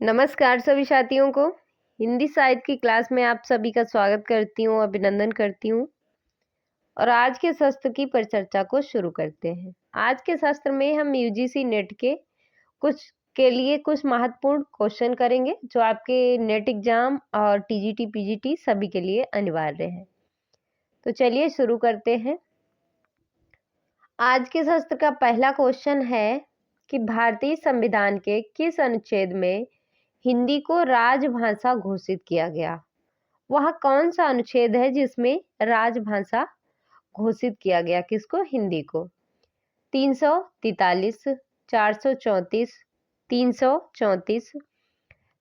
नमस्कार सभी साथियों को। हिंदी साहित्य की क्लास में आप सभी का स्वागत करती हूँ, अभिनंदन करती हूँ। और आज के शस्त्र की परिचर्चा को शुरू करते हैं। आज के शस्त्र में हम यूजीसी नेट के कुछ महत्वपूर्ण क्वेश्चन करेंगे जो आपके नेट एग्जाम और टीजीटी पीजीटी सभी के लिए अनिवार्य है। तो चलिए शुरू करते हैं। आज के शस्त्र का पहला क्वेश्चन है कि भारतीय संविधान के किस अनुच्छेद में हिंदी को राजभाषा घोषित किया गया? वह कौन सा अनुच्छेद है जिसमें राजभाषा घोषित किया गया? किसको? हिंदी को। 343, 434, 334,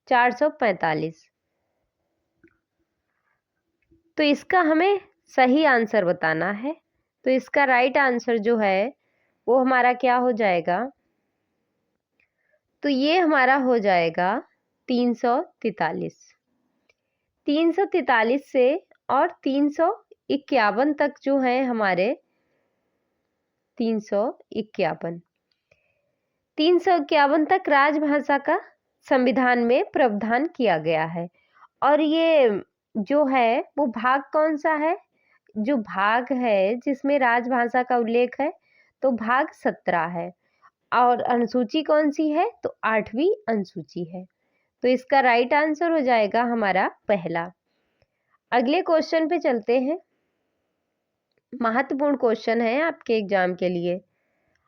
445। तो इसका हमें सही आंसर बताना है। तो इसका राइट आंसर जो है वो हमारा क्या हो जाएगा? तो ये हमारा हो जाएगा 343। 343 से और 351 तक जो है हमारे 351 तक राजभाषा का संविधान में प्रावधान किया गया है। और ये जो है वो भाग कौन सा है? जो भाग है जिसमें राजभाषा का उल्लेख है तो भाग 17 है। और अनुसूची कौन सी है? तो 8वीं अनुसूची है। तो इसका राइट आंसर हो जाएगा हमारा पहला। अगले क्वेश्चन पे चलते हैं। महत्वपूर्ण क्वेश्चन है आपके एग्जाम के लिए।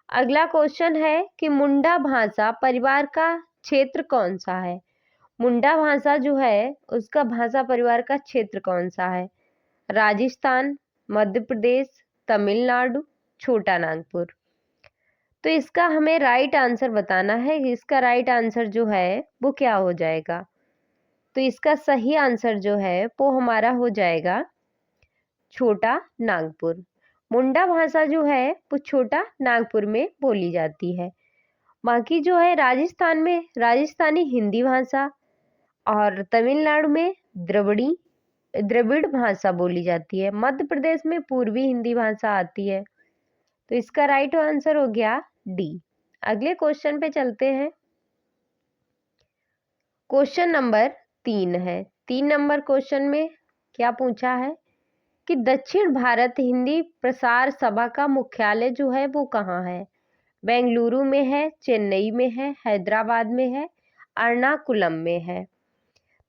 अगला क्वेश्चन है कि मुंडा भाषा परिवार का क्षेत्र कौन सा है? मुंडा भाषा जो है उसका भाषा परिवार का क्षेत्र कौन सा है? राजस्थान, मध्य प्रदेश, तमिलनाडु, छोटा नागपुर। तो इसका हमें राइट आंसर बताना है। इसका राइट आंसर जो है वो क्या हो जाएगा? तो इसका सही आंसर जो है वो हमारा हो जाएगा छोटा नागपुर। मुंडा भाषा जो है वो छोटा नागपुर में बोली जाती है। बाकी जो है राजस्थान में राजस्थानी हिंदी भाषा और तमिलनाडु में द्रविड़ भाषा बोली जाती है। मध्य प्रदेश में पूर्वी हिंदी भाषा आती है। तो इसका राइट आंसर हो गया डी। अगले क्वेश्चन पे चलते हैं। क्वेश्चन नंबर 3 है। 3 नंबर क्वेश्चन में क्या पूछा है कि दक्षिण भारत हिंदी प्रसार सभा का मुख्यालय जो है वो कहाँ है? बेंगलुरु में है, चेन्नई में है, हैदराबाद में है, एर्नाकुलम में है।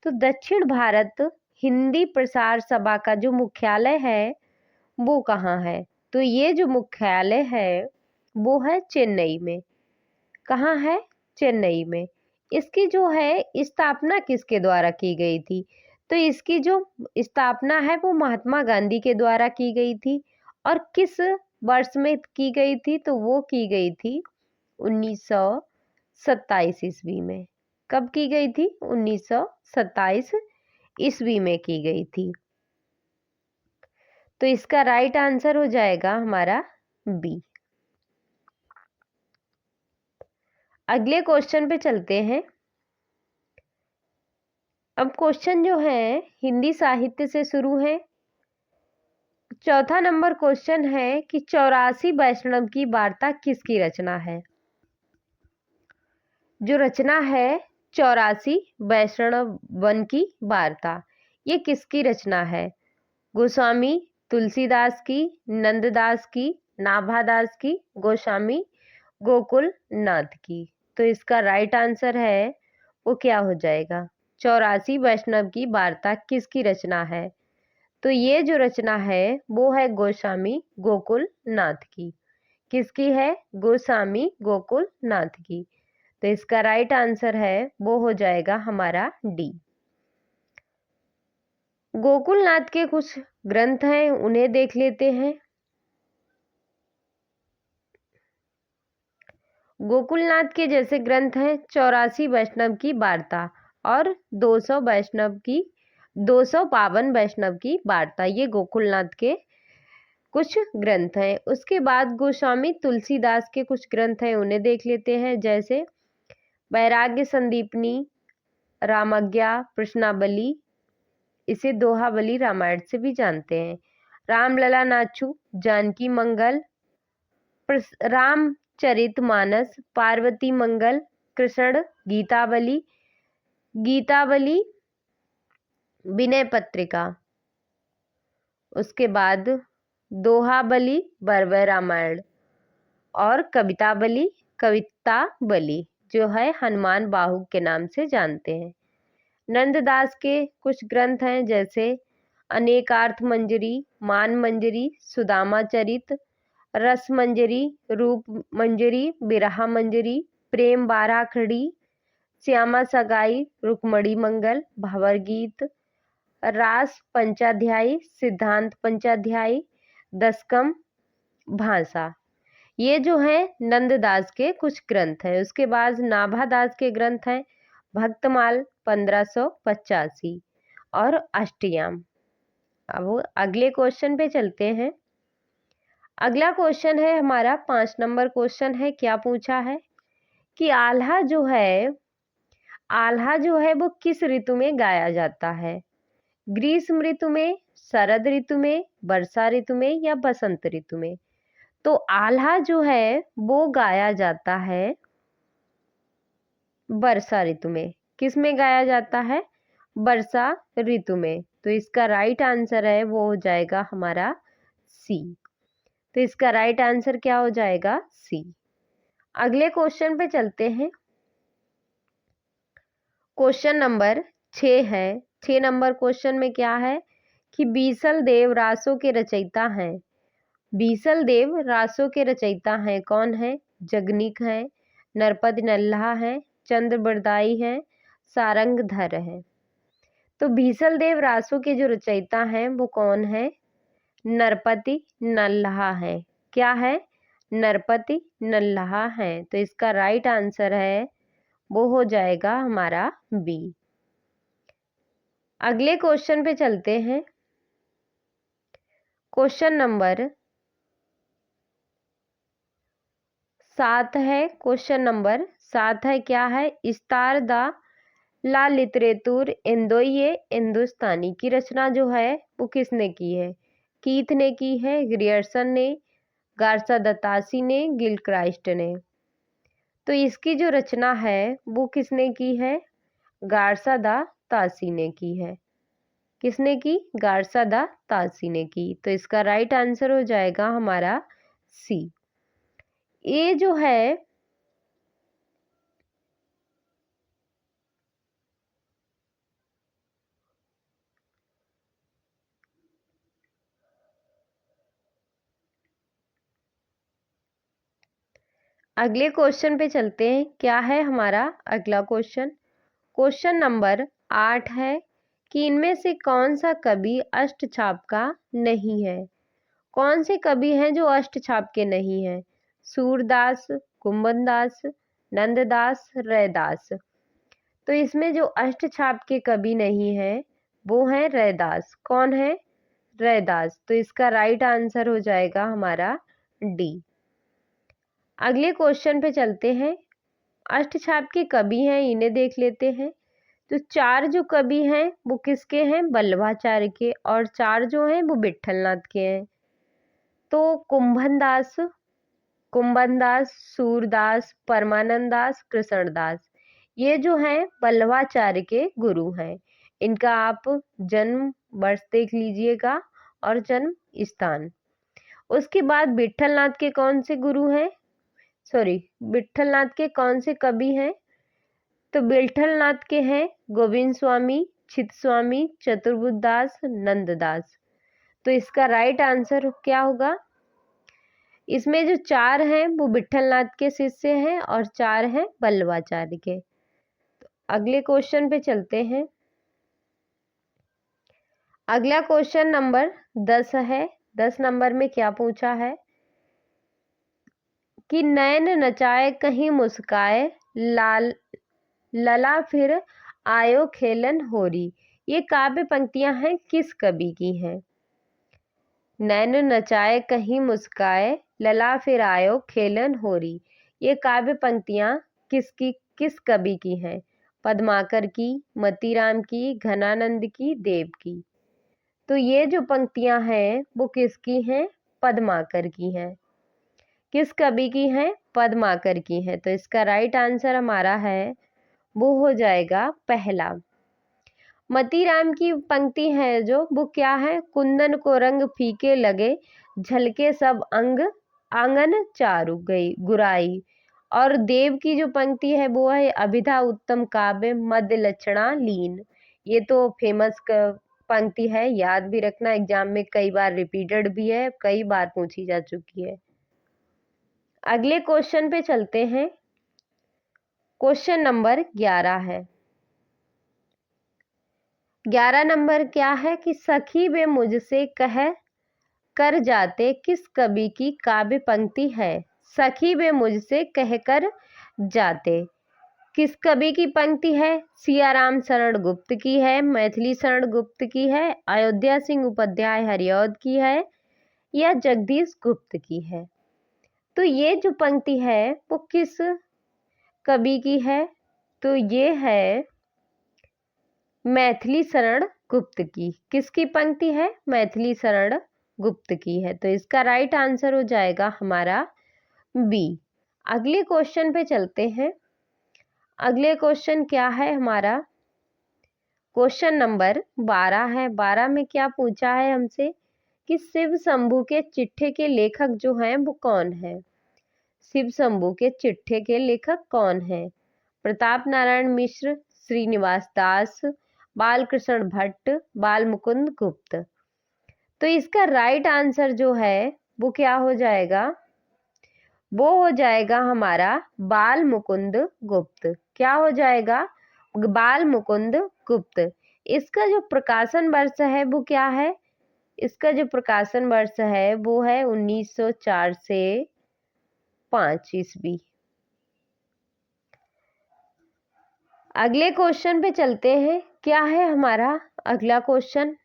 तो दक्षिण भारत हिंदी प्रसार सभा का जो मुख्यालय है वो कहाँ है? तो ये जो मुख्यालय है वो है चेन्नई में। कहाँ है? चेन्नई में। इसकी जो है स्थापना किसके द्वारा की गई थी? तो इसकी जो स्थापना है वो महात्मा गांधी के द्वारा की गई थी। और किस वर्ष में की गई थी? तो वो की गई थी 1927 ईस्वी में। कब की गई थी? 1927 ईस्वी में की गई थी। तो इसका राइट आंसर हो जाएगा हमारा बी। अगले क्वेश्चन पे चलते हैं। अब क्वेश्चन जो है हिंदी साहित्य से शुरू है। चौथा नंबर क्वेश्चन है कि 84 वैष्णव की वार्ता किसकी रचना है? जो रचना है 84 वैष्णव वन की वार्ता, ये किसकी रचना है? गोस्वामी तुलसीदास की, नंददास की, नाभादास की, गोस्वामी गोकुल नाथ की। तो इसका राइट आंसर है वो क्या हो जाएगा? 84 वैष्णव की वार्ता किसकी रचना है? तो ये जो रचना है वो है गोस्वामी गोकुल नाथ की। किसकी है? गोस्वामी गोकुल नाथ की। तो इसका राइट आंसर है वो हो जाएगा हमारा डी। गोकुलनाथ के कुछ ग्रंथ हैं उन्हें देख लेते हैं। गोकुलनाथ के जैसे ग्रंथ हैं 84 वैष्णव की वार्ता और 252 वैष्णव की वार्ता। ये गोकुलनाथ के कुछ ग्रंथ हैं। उसके बाद गोस्वामी तुलसीदास के कुछ ग्रंथ हैं उन्हें देख लेते हैं, जैसे वैराग्य संदीपनी, रामज्ञा, प्रश्नावली, इसे दोहावली रामायण से भी जानते हैं। रामलला नाचू, जानकी मंगल, रामचरितमानस, पार्वती मंगल, कृष्ण गीतावली, गीतावली, विनय पत्रिका, उसके बाद दोहाबली, बर्बर रामायण, और कवितावली, कवितावली जो है हनुमान बाहु के नाम से जानते हैं। नंददास के कुछ ग्रंथ हैं जैसे अनेकार्थ मंजरी, मान मंजरी, सुदामा चरित, रस मंजरी, रूप मंजरी, बिरहा मंजरी, प्रेम बाराखड़ी, श्यामा सगाई, रुक्मणी मंगल, भंवर गीत, रास पंचाध्यायी, सिद्धांत पंचाध्यायी, दशकम भाषा, ये जो है नंददास के कुछ ग्रंथ हैं। उसके बाद नाभादास के ग्रंथ हैं भक्तमाल 1585 और अष्टयाम। अब अगले क्वेश्चन पे चलते हैं। अगला क्वेश्चन है हमारा 5 नंबर क्वेश्चन है। क्या पूछा है कि आल्हा जो है वो किस ऋतु में गाया जाता है? ग्रीष्म ऋतु में, शरद ऋतु में, वर्षा ऋतु में या बसंत ऋतु में? तो आल्हा जो है वो गाया जाता है वर्षा ऋतु में। किस में गाया जाता है? वर्षा ऋतु में। तो इसका राइट आंसर है वो हो जाएगा हमारा सी। तो इसका राइट आंसर क्या हो जाएगा? सी। अगले क्वेश्चन पे चलते हैं। क्वेश्चन नंबर 6 है। 6 नंबर क्वेश्चन में क्या है कि बीसल देव रासों के रचयिता हैं। बीसल देव रासों के रचयिता हैं कौन है? जगनिक है, नरपति नल्हा है, चंद्र बरदाई है, सारंगधर है। तो बीसल देव रासों के जो रचयिता हैं वो कौन है? नरपति नल्हा है। क्या है? नरपति नल्हा है। तो इसका राइट आंसर है वो हो जाएगा हमारा बी। अगले क्वेश्चन पे चलते हैं। क्वेश्चन नंबर 7 है। क्वेश्चन नंबर 7 है। क्या है? इस्तार दा ला लिटरेतुर इंदोये हिंदुस्तानी की रचना जो है वो किसने की है? कीथ ने की है, ग्रियर्सन ने, गार्सा दत्तासी ने, गिलक्राइस्ट ने। तो इसकी जो रचना है वो किसने की है? गार्सा दा तासी ने की है। किसने की? गार्सा दा तासी ने की। तो इसका राइट आंसर हो जाएगा हमारा सी। ये जो है अगले क्वेश्चन पे चलते हैं। क्या है हमारा अगला क्वेश्चन? क्वेश्चन नंबर 8 है कि इनमें से कौन सा कवि अष्टछाप का नहीं है? कौन से कवि हैं जो अष्टछाप के नहीं हैं? सूरदास, कुंभनदास, नंददास, रैदास। तो इसमें जो अष्टछाप के कवि नहीं है वो है रैदास। कौन है? रैदास। तो इसका राइट आंसर हो जाएगा हमारा डी। अगले क्वेश्चन पे चलते हैं। अष्टछाप के कवि हैं इन्हें देख लेते हैं। तो 4 जो कवि हैं वो किसके हैं? वल्लभाचार्य के। और 4 जो हैं वो विट्ठलनाथ के हैं। तो कुंभनदास, सूरदास, परमानंद दास, कृष्णदास, ये जो हैं वल्लभाचार्य के गुरु हैं। इनका आप जन्म वर्ष देख लीजिएगा और जन्म स्थान। उसके बाद विट्ठलनाथ के कौन से गुरु हैं? विट्ठलनाथ के कौन से कवि हैं? तो विट्ठलनाथ के हैं गोविंद स्वामी, चित स्वामी, चतुर्बुद्धदास, नंददास। तो इसका राइट आंसर क्या होगा? इसमें जो 4 हैं वो विट्ठलनाथ के शिष्य हैं और 4 हैं वल्लभाचार्य के। तो अगले क्वेश्चन पे चलते हैं। अगला क्वेश्चन नंबर 10 है। 10 नंबर में क्या पूछा है कि नैन नचाए कहीं मुस्काए, लला फिर आयो खेलन होरी। ये काव्य पंक्तियां हैं किस कवि की हैं? नैन नचाए कहीं मुस्काए, लला फिर आयो खेलन होरी। ये काव्य पंक्तियां किस कवि की हैं? पद्माकर की, मतीराम की, घनानंद की, देव की। तो ये जो पंक्तियां हैं वो किसकी हैं? पद्माकर की हैं। किस कवि की हैं? पद्माकर की हैं। तो इसका राइट आंसर हमारा है वो हो जाएगा पहला। मतीराम की पंक्ति है जो, वो क्या है, कुंदन को रंग फीके लगे, झलके सब अंग, आंगन चारु गई गुराई। और देव की जो पंक्ति है वो है, अभिधा उत्तम काव्य मध्य लक्षणा लीन। ये तो फेमस पंक्ति है, याद भी रखना, एग्जाम में कई बार रिपीटेड भी है, कई बार पूछी जा चुकी है। अगले क्वेश्चन पे चलते हैं। क्वेश्चन नंबर 11 है। 11 नंबर क्या है कि सखी वे मुझसे कह कर जाते किस कवि की काव्य पंक्ति है। सखी वे मुझसे कह कर जाते किस कवि की पंक्ति है। सियाराम शरण गुप्त की है, मैथिली शरण गुप्त की है, अयोध्या सिंह उपाध्याय हरिऔध की है, या जगदीश गुप्त की है। तो ये जो पंक्ति है वो किस कवि की है, तो ये है मैथिली शरण गुप्त की। किसकी पंक्ति है, मैथिली शरण गुप्त की है। तो इसका राइट आंसर हो जाएगा हमारा बी। अगले क्वेश्चन पे चलते हैं। अगले क्वेश्चन क्या है हमारा, क्वेश्चन नंबर 12 है। 12 में क्या पूछा है हमसे कि शिव शंभू के चिट्ठे के लेखक जो हैं वो कौन है। शिव शंभू के चिट्ठे के लेखक कौन है। प्रताप नारायण मिश्र, श्रीनिवास दास, बालकृष्ण भट्ट, बाल मुकुंद गुप्त। तो इसका राइट आंसर जो है वो क्या हो जाएगा, वो हो जाएगा हमारा बाल मुकुंद गुप्त। क्या हो जाएगा, बाल मुकुंद गुप्त। इसका जो प्रकाशन वर्ष है वो क्या है, इसका जो प्रकाशन वर्ष है वो है 1904 से 5 ईस्वी। अगले क्वेश्चन पे चलते हैं। क्या है हमारा अगला क्वेश्चन,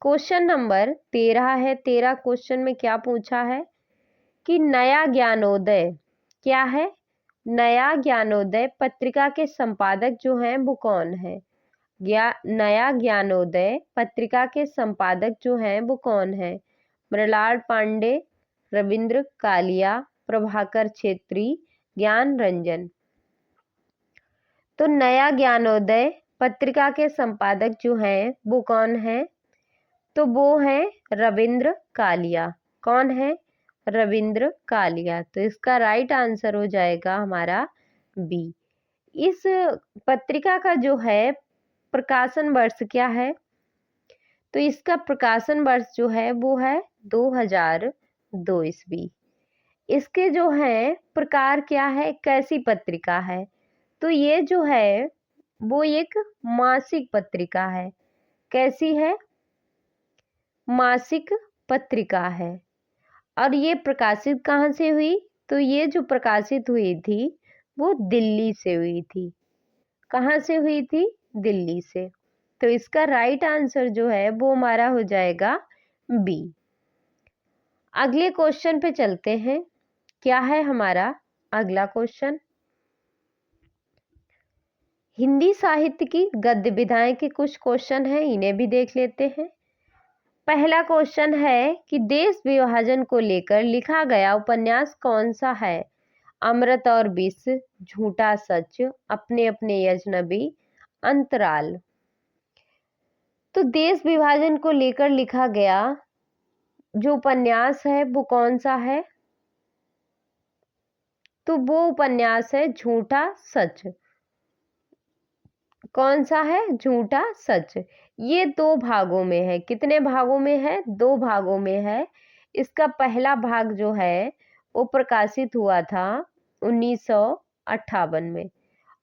क्वेश्चन नंबर 13 है। 13 क्वेश्चन में क्या पूछा है कि नया ज्ञानोदय क्या है। नया ज्ञानोदय पत्रिका के संपादक जो हैं वो कौन है। नया ज्ञानोदय पत्रिका के संपादक जो हैं वो कौन है। मृणाल पांडे, रविंद्र कालिया, प्रभाकर छेत्री, ज्ञान रंजन। तो नया ज्ञानोदय पत्रिका के संपादक जो हैं वो कौन है, तो वो है रविंद्र कालिया। कौन है, रविंद्र कालिया। तो इसका राइट आंसर हो जाएगा हमारा बी। इस पत्रिका का जो है प्रकाशन वर्ष क्या है, तो इसका प्रकाशन वर्ष जो है वो है 2002 ईस्वी। इसके जो है प्रकार क्या है, कैसी पत्रिका है, तो ये जो है वो एक मासिक पत्रिका है। कैसी है, मासिक पत्रिका है। और ये प्रकाशित कहाँ से हुई, तो ये जो प्रकाशित हुई थी वो दिल्ली से हुई थी। कहाँ से हुई थी, दिल्ली से। तो इसका राइट आंसर जो है वो हमारा हो जाएगा बी। अगले क्वेश्चन पे चलते हैं। क्या है हमारा अगला क्वेश्चन, हिंदी साहित्य की गद्य विधाएं के कुछ क्वेश्चन हैं, इन्हें भी देख लेते हैं। पहला क्वेश्चन है कि देश विभाजन को लेकर लिखा गया उपन्यास कौन सा है। अमृत और विष, झूठा सच, अपने अपने अजनबी, अंतराल। तो देश विभाजन को लेकर लिखा गया जो उपन्यास है वो कौन सा है, तो वो उपन्यास है झूठा सच। कौन सा है, झूठा सच। ये 2 भागों में है। कितने भागों में है, 2 भागों में है। इसका पहला भाग जो है वो प्रकाशित हुआ था 1958 में,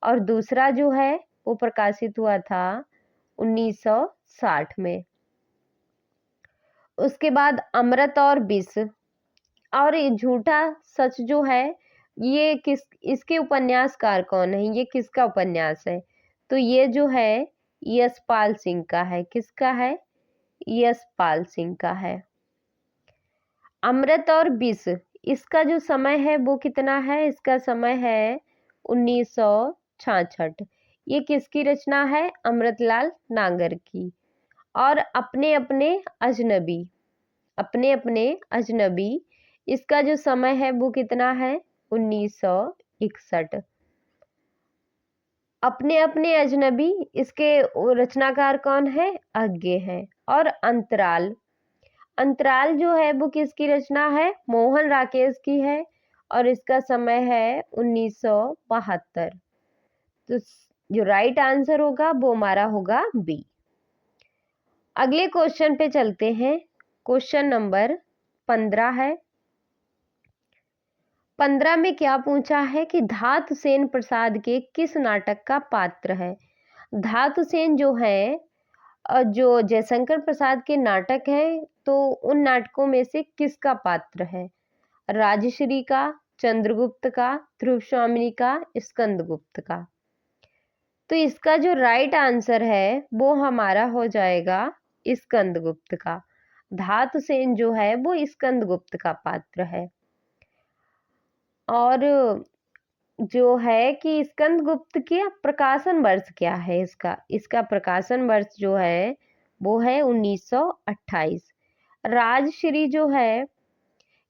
और दूसरा जो है वो प्रकाशित हुआ था 1960 में। उसके बाद अमृत और विष और ये झूठा सच जो है, ये इसके उपन्यासकार कौन है, ये किसका उपन्यास है, तो ये जो है यशपाल सिंह का है। किसका है, यशपाल सिंह का है। अमृत और विष, इसका जो समय है वो कितना है, इसका समय है 1966। ये किसकी रचना है, अमृतलाल नागर की। और अपने अपने अजनबी, अपने अपने अजनबी, इसका जो समय है वो कितना है 1961। अपने अपने अजनबी, इसके रचनाकार कौन है? अज्ञे हैं। और अंतराल, अंतराल जो है वो किसकी रचना है? मोहन राकेश की है और इसका समय है 1972। तो जो राइट आंसर होगा वो हमारा होगा बी। अगले क्वेश्चन पे चलते हैं। क्वेश्चन नंबर 15 है। 15 में क्या पूछा है कि धातुसेन प्रसाद के किस नाटक का पात्र है? धातुसेन जो है जो जयशंकर प्रसाद के नाटक हैं, तो उन नाटकों में से किसका पात्र है? राजश्री का, चंद्रगुप्त का, ध्रुव स्वामिनी का, स्कंदगुप्त का? तो इसका जो राइट आंसर है वो हमारा हो जाएगा स्कंदगुप्त का। धातुसेन जो है वो स्कंदगुप्त का पात्र है। और जो है कि स्कंदगुप्त के प्रकाशन वर्ष क्या है? इसका प्रकाशन वर्ष जो है वो है 1928। राजश्री जो है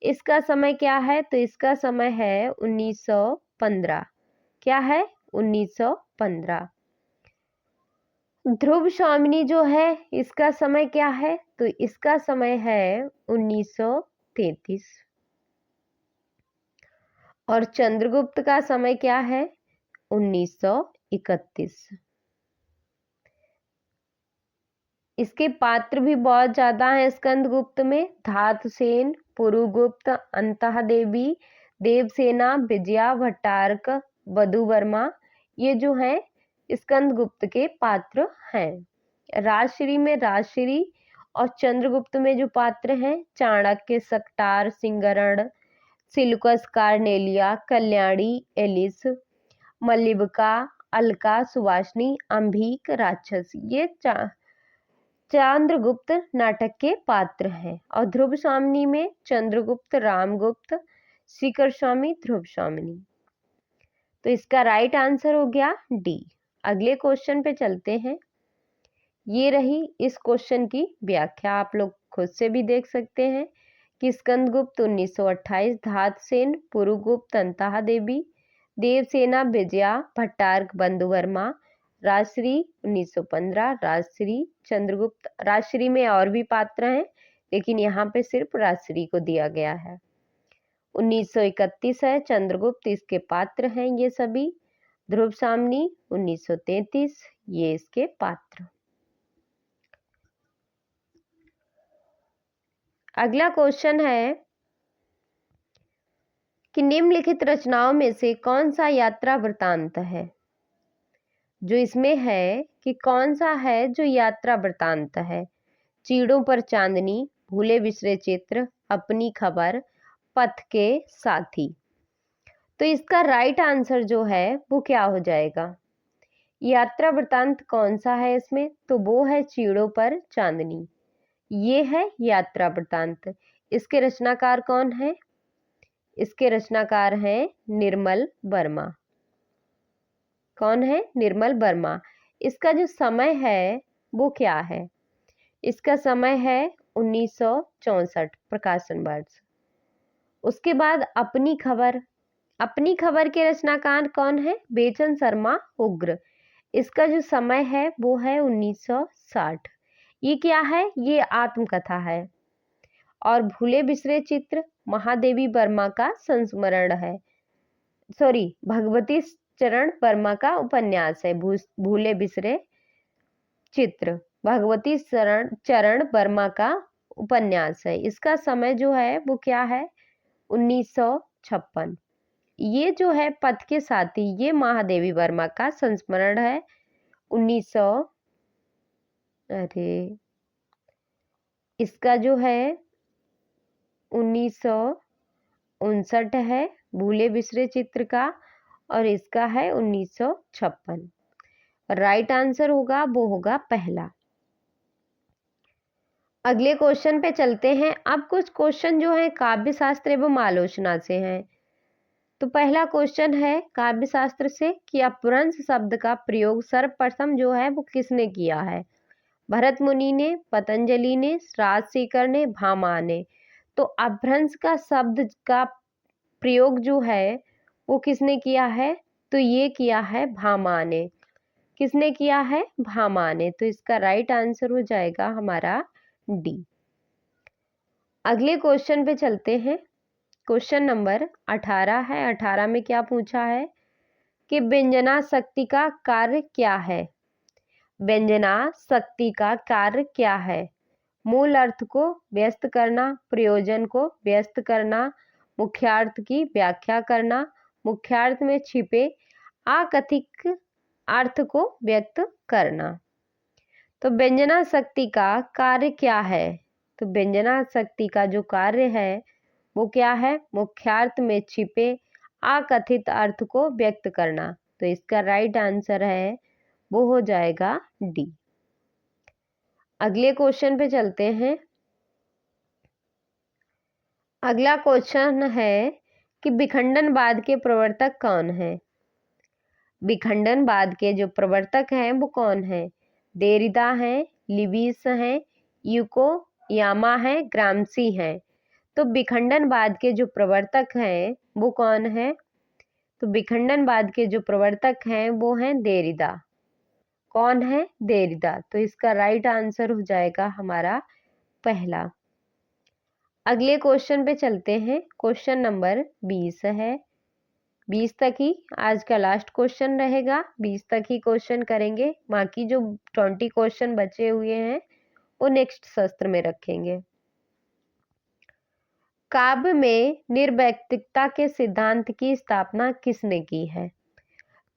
इसका समय क्या है? तो इसका समय है 1915। क्या है? 1915। ध्रुव स्वामिनी जो है इसका समय क्या है? तो इसका समय है 1933। और चंद्रगुप्त का समय क्या है? 1931। इसके पात्र भी बहुत ज्यादा हैं स्कंदगुप्त में। धातुसेन, पुरुगुप्त, अंतःदेवी, देवसेना, विजया, भट्टारक, वधु वर्मा, ये जो है स्कंदगुप्त के पात्र हैं। राजश्री में राजश्री और चंद्रगुप्त में जो पात्र हैं Chanakya, Sakatar, Sinharan, Seleucus, Cornelia, Kalyani, Alice, Mallika, Alka, Suvasini, Ambhik, Rakshas, ये चंद्रगुप्त नाटक के पात्र हैं। और ध्रुव स्वामिनी में चंद्रगुप्त, रामगुप्त, शिखर स्वामी, ध्रुव स्वामिनी। तो इसका राइट आंसर हो गया डी। अगले क्वेश्चन पे चलते हैं। ये रही इस क्वेश्चन की व्याख्या। आप लोग खुद से भी देख सकते हैं कि स्कंदगुप्त 1928, धातुसेन, पुरुगुप्त, अंतःदेवी, देवसेना, विजया, भट्टारक, बंधु वर्मा, राजश्री 1915, राजश्री, चंद्रगुप्त। राजश्री में और भी पात्र हैं लेकिन यहाँ पे सिर्फ राजश्री को दिया गया है। 1931 है चंद्रगुप्त, इसके पात्र हैं ये सभी। ध्रुव स्वामिनी 1933, ये इसके पात्र। अगला क्वेश्चन है कि निम्नलिखित रचनाओं में से कौन सा यात्रा वृतांत है? जो इसमें है कि कौन सा है जो यात्रा वृतांत है? चीड़ों पर चांदनी, भूले बिसरे चित्र, अपनी खबर, पथ के साथी। तो इसका राइट आंसर जो है वो क्या हो जाएगा? यात्रा वृतांत कौन सा है इसमें? तो वो है चीड़ों पर चांदनी। ये है यात्रा वृतांत। इसके रचनाकार कौन है? इसके रचनाकार हैं निर्मल वर्मा। कौन है? निर्मल वर्मा। इसका जो समय है वो क्या है? इसका समय है 1964 प्रकाशन वर्ष। उसके बाद अपनी खबर। अपनी खबर के रचनाकार कौन है? बेचन शर्मा उग्र। इसका जो समय है वो है 1960। ये क्या है? ये आत्मकथा है। और भूले बिसरे चित्र महादेवी वर्मा का संस्मरण है। सॉरी, भगवती चरण वर्मा का उपन्यास है भूले बिसरे चित्र। भगवती चरण वर्मा का उपन्यास है। इसका समय जो है वो क्या है? 1956। ये जो है पथ के साथी, ये महादेवी वर्मा का संस्मरण है 1900। अरे, इसका जो है 1959 है भूले बिसरे चित्र का, और इसका है 1956। राइट आंसर होगा वो होगा पहला। अगले क्वेश्चन पे चलते हैं। अब कुछ क्वेश्चन जो है काव्य शास्त्र एवं आलोचना से हैं। तो पहला क्वेश्चन है काव्य शास्त्र से कि अपभ्रंश शब्द का प्रयोग सर्वप्रथम जो है वो किसने किया है? भरत मुनि ने, पतंजलि ने, राजशेखर ने, भामा ने। तो अपभ्रंश का शब्द का प्रयोग जो है वो किसने किया है? तो ये किया है भामा ने। किसने किया है? भामा ने। तो इसका राइट आंसर हो जाएगा हमारा डी। अगले क्वेश्चन पे चलते हैं। क्वेश्चन नंबर 18 है। 18 में क्या पूछा है कि व्यंजना शक्ति का कार्य क्या है? व्यंजना शक्ति का कार्य क्या है? मूल अर्थ को व्यस्त करना, प्रयोजन को व्यस्त करना, मुख्यार्थ की व्याख्या करना, मुख्यार्थ में छिपे आकथित अर्थ को व्यक्त करना। तो व्यंजना शक्ति का कार्य क्या है? तो व्यंजना शक्ति का जो कार्य है वो क्या है? मुख्यार्थ में छिपे आकथित अर्थ को व्यक्त करना। तो इसका राइट आंसर है वो हो जाएगा डी। अगले क्वेश्चन पे चलते हैं। अगला क्वेश्चन है कि विखंडनवाद के प्रवर्तक कौन है? विखंडनवाद के जो प्रवर्तक हैं वो कौन है? देरिदा हैं, लिविस हैं, युकोयामा है, ग्राम्सी हैं। तो विखंडनवाद के जो प्रवर्तक हैं वो कौन है? तो विखंडनवाद के जो प्रवर्तक हैं वो हैं देरिदा। कौन है? देरिदा। तो इसका राइट आंसर हो जाएगा हमारा पहला। अगले क्वेश्चन पे चलते हैं। क्वेश्चन नंबर 20 है। 20 तक ही आज का लास्ट क्वेश्चन रहेगा। 20 तक ही क्वेश्चन करेंगे, बाकी जो 20 क्वेश्चन बचे हुए हैं वो नेक्स्ट सत्र में रखेंगे। काव्य में निर्वैयक्तिकता के सिद्धांत की स्थापना किसने की है?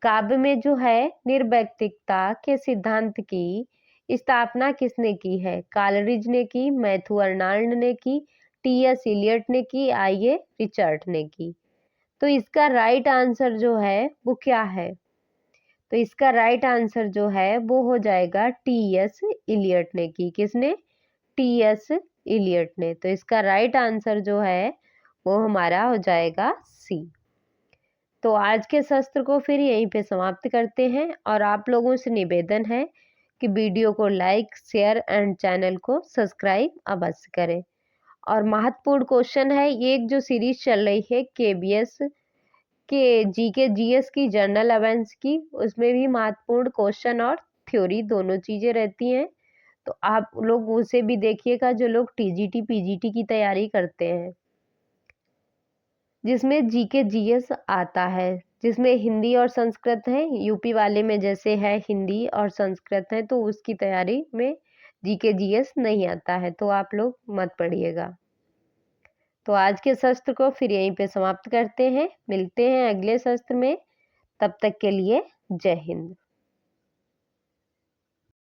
काव्य में जो है निर्वैयक्तिकता के सिद्धांत की स्थापना किसने की है? कालरिज ने की, मैथ्यू अर्नाल्ड ने की, टी.एस. इलियट ने की, आई.ए. रिचर्ड ने की। तो इसका राइट आंसर जो है वो क्या है? तो इसका राइट आंसर जो है वो हो जाएगा टी.एस. इलियट ने की। किसने? टी.एस. इलियट ने। तो इसका राइट आंसर जो है वो हमारा हो जाएगा सी। तो आज के सत्र को फिर यहीं पे समाप्त करते हैं और आप लोगों से निवेदन है कि वीडियो को लाइक, शेयर एंड चैनल को सब्सक्राइब अवश्य करें। और महत्वपूर्ण क्वेश्चन है, ये एक जो सीरीज चल रही है केबीएस के जीके जीएस की, जनरल अवेयरनेस की, उसमें भी महत्वपूर्ण क्वेश्चन और थ्योरी दोनों चीजें रहती हैं। तो आप लोग उसे भी देखिएगा, जो लोग टीजीटी पीजीटी की तैयारी करते हैं, जिसमें जीके जीएस आता है, जिसमें हिंदी और संस्कृत है। यूपी वाले में जैसे है हिंदी और संस्कृत है, तो उसकी तैयारी में जीके जीएस नहीं आता है, तो आप लोग मत पढ़िएगा। तो आज के सत्र को फिर यहीं पे समाप्त करते हैं। मिलते हैं अगले सत्र में। तब तक के लिए जय हिंद।